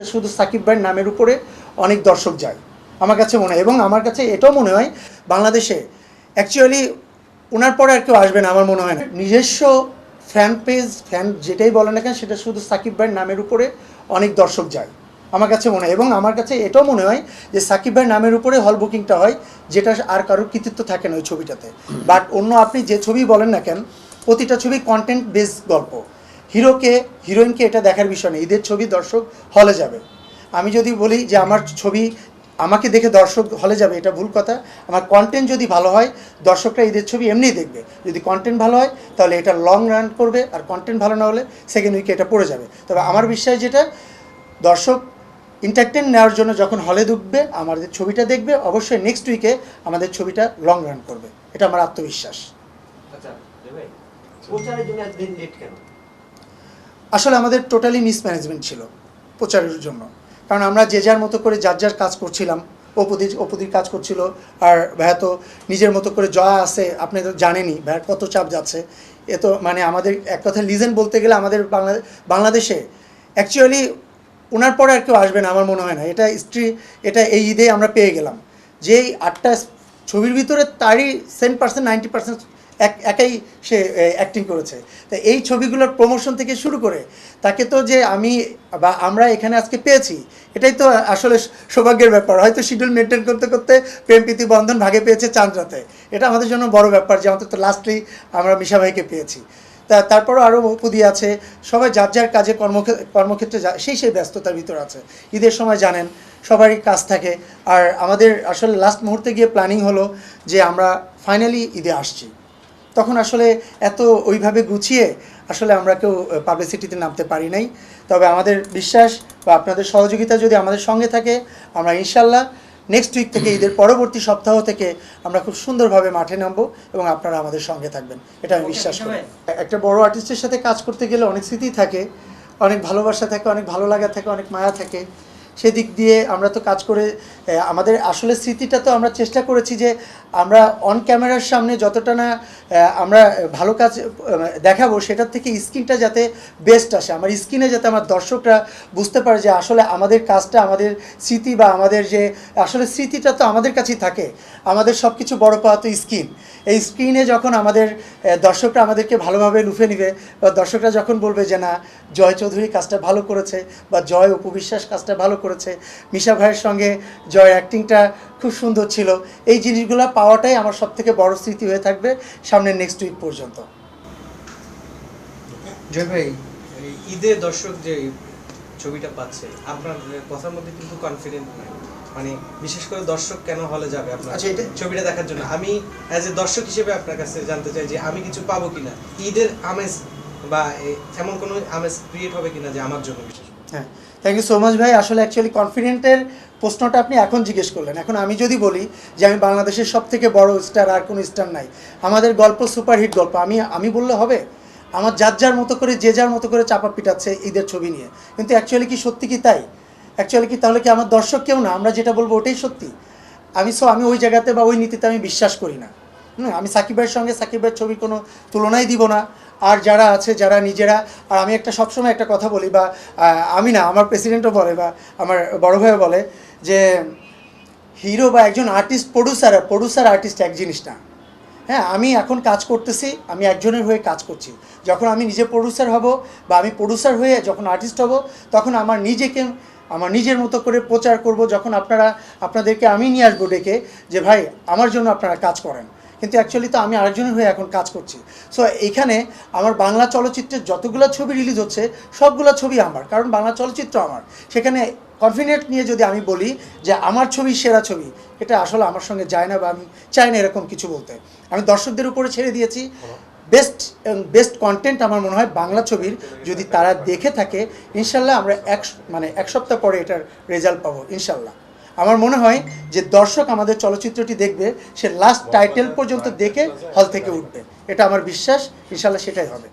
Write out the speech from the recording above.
শুধু সাকিব ভাইয়ের নামের উপরে অনেক দর্শক যায় আমার কাছে মনে হয়, এবং আমার কাছে এটাও মনে হয় বাংলাদেশে অ্যাকচুয়ালি ওনার পরে আর কেউ আসবে না আমার মনে হয় না। নিজস্ব ফ্যান পেজ ফ্যান যেটাই বলে না কেন সেটা শুধু সাকিব ভাইয়ের নামের উপরে অনেক দর্শক যায় আমার কাছে মনে হয়, এবং আমার কাছে এটাও মনে হয় যে সাকিব ভাইয়ের নামের উপরে হল বুকিংটা হয়, যেটা আর কারোর কৃতিত্ব থাকে না ওই ছবিটাতে। বাট অন্য আপনি যে ছবি বলেন না কেন, প্রতিটা ছবি কন্টেন্ট বেস গল্প, হিরোকে হিরোইনকে এটা দেখার বিষয় নেই। ঈদের ছবি দর্শক হলে যাবে। আমি যদি বলি যে আমার ছবি আমাকে দেখে দর্শক হলে যাবে, এটা ভুল কথা। আমার কন্টেন্ট যদি ভালো হয় দর্শকরা ঈদের ছবি এমনিই দেখবে। যদি কন্টেন্ট ভালো হয় তাহলে এটা লং রান করবে, আর কন্টেন্ট ভালো না হলে সেকেন্ড উইকে এটা পড়ে যাবে। তবে আমার বিশ্বাস যেটা, দর্শক এন্টারটেন নেওয়ার জন্য যখন হলে ঢুকবে আমাদের ছবিটা দেখবে, অবশ্যই নেক্সট উইকে আমাদের ছবিটা লং রান করবে, এটা আমার আত্মবিশ্বাস। আসলে আমাদের টোটালি মিসম্যানেজমেন্ট ছিল প্রচারের জন্য, কারণ আমরা যে যার মতো করে যার যার কাজ করছিলাম। অপুদির কাজ করছিল, আর ভাইয়া তো নিজের মতো করে জয়া আছে, আপনি তো জানেনই ভাইয়ার কত চাপ যাচ্ছে। এ তো মানে আমাদের এক কথা লিজেন্ড বলতে গেলে আমাদের বাংলাদেশে অ্যাকচুয়ালি ওনার পরে আর কেউ আসবে না আমার মনে হয় না। এটা এই ঈদে আমরা পেয়ে গেলাম, যেই 8টা ছবির ভিতরে তারই 10% 90% একাই সে অ্যাক্টিং করেছে। তো এই ছবিগুলোর প্রমোশন থেকে শুরু করে তাকে তো যে আমি বা আমরা এখানে আজকে পেয়েছি, এটাই তো আসলে সৌভাগ্যের ব্যাপার। হয়তো শিডিউল মেনটেন করতে করতে প্রেম প্রীতি বন্ধন ভাগে পেয়েছে চাঁদ রাতে, এটা আমাদের জন্য বড় ব্যাপার যে অন্তত লাস্টলি আমরা মিশা ভাইকে পেয়েছি। তারপরও আরও পুদি আছে, সবাই যার যার কাজে কর্মক্ষেত্রে সেই ব্যস্ততার ভিতর আছে। ঈদের সময় জানেন সবারই কাজ থাকে, আর আমাদের আসলে লাস্ট মুহূর্তে গিয়ে প্ল্যানিং হলো যে আমরা ফাইনালি ঈদে আসছি। তখন আসলে এত ওইভাবে গুছিয়ে আসলে আমরা কেউ পাবলিসিটিতে নামতে পারি নাই। তবে আমাদের বিশ্বাস বা আপনাদের সহযোগিতা যদি আমাদের সঙ্গে থাকে, আমরা ইনশাল্লাহ নেক্সট উইক থেকে ঈদের পরবর্তী সপ্তাহ থেকে আমরা খুব সুন্দরভাবে মাঠে নামবো এবং আপনারা আমাদের সঙ্গে থাকবেন, এটা আমি বিশ্বাস করি। একটা বড় আর্টিস্টের সাথে কাজ করতে গেলে অনেক স্মৃতি থাকে, অনেক ভালোবাসা থাকে, অনেক ভালো লাগা থাকে, অনেক মায়া থাকে। সেদিক দিয়ে আমরা তো কাজ করে আমাদের আসলে স্মৃতিটা তো আমরা চেষ্টা করেছি যে আমরা অন ক্যামেরার সামনে যতটা না আমরা ভালো কাজ দেখাবো, সেটার থেকে স্ক্রিনটা যাতে বেস্ট আসে, আমার স্ক্রিনে যাতে আমার দর্শকরা বুঝতে পারে যে আসলে আমাদের কাজটা, আমাদের স্মৃতি বা আমাদের যে আসলে স্মৃতিটা তো আমাদের কাছেই থাকে। আমাদের সব কিছু বড় পাওয়া তো স্ক্রিন। এই স্ক্রিনে যখন আমাদের দর্শকরা আমাদেরকে ভালোভাবে লুফে নেবে, বা দর্শকরা যখন বলবে যে না জয় চৌধুরী কাজটা ভালো করেছে, বা জয় উপবিশ্বাস কাজটা ভালো করেছে, মিশা ভাইয়ের সঙ্গে জয় অ্যাক্টিংটা খুব সুন্দর ছিল, এই জিনিসগুলো পাওয়াটাই আমার সবথেকে বড় স্মৃতি হয়ে থাকবে সামনের নেক্সট উইক পর্যন্ত। জয় ভাই, ঈদে দর্শক যে ছবিটা পাচ্ছে, আপনার কথার মধ্যে কিন্তু কনফিডেন্ট নাই, মানে বিশেষ করে দর্শক কেন হলে যাবে আপনার ছবিটা দেখার জন্য? আমি অ্যাজ এ দর্শক হিসেবে আপনার কাছে জানতে চাই যে আমি কিছু পাবো কিনা, ঈদের আমেজ বা এমন কোনো আমেজ ক্রিয়েট হবে কিনা যে আমার জন্য বিশেষ। হ্যাঁ, থ্যাংক ইউ সো মাচ ভাই। আসলে অ্যাকচুয়ালি কনফিডেন্টের প্রশ্নটা আপনি এখন জিজ্ঞেস করলেন। এখন আমি যদি বলি যে আমি বাংলাদেশের সবথেকে বড় স্টার, আর কোনো স্টার নাই, আমাদের গল্প সুপারহিট গল্প, আমি বললে হবে? আমার যার মতো করে যে যার মতো করে চাপা পিটাচ্ছে ঈদের ছবি নিয়ে, কিন্তু অ্যাকচুয়ালি কি সত্যি কি তাই? অ্যাকচুয়ালি কি তাহলে কি আমার দর্শক কেউ না? আমরা যেটা বলবো ওটাই সত্যি। আমি ওই জায়গাতে বা ওই নীতিতে আমি বিশ্বাস করি না। আমি সাকিব ভাইয়ের সঙ্গে সাকিব ভাইয়ের ছবির কোনো তুলনাই দিব না। আর যারা আছে যারা নিজেরা, আর আমি একটা সবসময় একটা কথা বলি, বা আমি না, আমার প্রেসিডেন্টও বলে, বা আমার বড় ভাইও বলে যে হিরো বা একজন আর্টিস্ট প্রডিউসার আর্টিস্ট এক জিনিস না। হ্যাঁ, আমি এখন কাজ করতেছি, আমি একজনের হয়ে কাজ করছি। যখন আমি নিজে প্রডিউসার হব বা আমি প্রডিউসার হয়ে যখন আর্টিস্ট হব, তখন আমার নিজের মতো করে প্রচার করব। যখন আপনাদেরকে আমি নিয়ে আসবো ডেকে যে ভাই আমার জন্য আপনারা কাজ করেন, কিন্তু অ্যাকচুয়ালি তো আমি আরেকজনের হয়ে এখন কাজ করছি। সো এইখানে আমার বাংলা চলচ্চিত্রের যতগুলো ছবি রিলিজ হচ্ছে সবগুলো ছবি আমার, কারণ বাংলা চলচ্চিত্র আমার। সেখানে কনফিডেন্ট নিয়ে যদি আমি বলি যে আমার ছবি সেরা ছবি, এটা আসলে আমার সঙ্গে যায় না, বা আমি চাই না এরকম কিছু বলতে। আমি দর্শকদের উপরে ছেড়ে দিয়েছি। বেস্ট কন্টেন্ট আমার মনে হয় বাংলা ছবির, যদি তারা দেখে থাকে ইনশাল্লাহ আমরা এক সপ্তাহ পরে এটার রেজাল্ট পাবো ইনশাল্লাহ। আমার মনে হয় যে দর্শক আমাদের চলচ্চিত্রটি দেখবে, সে লাস্ট টাইটেল পর্যন্ত দেখে হল থেকে উঠবে, এটা আমার বিশ্বাস। ইনশাল্লাহ সেটাই হবে।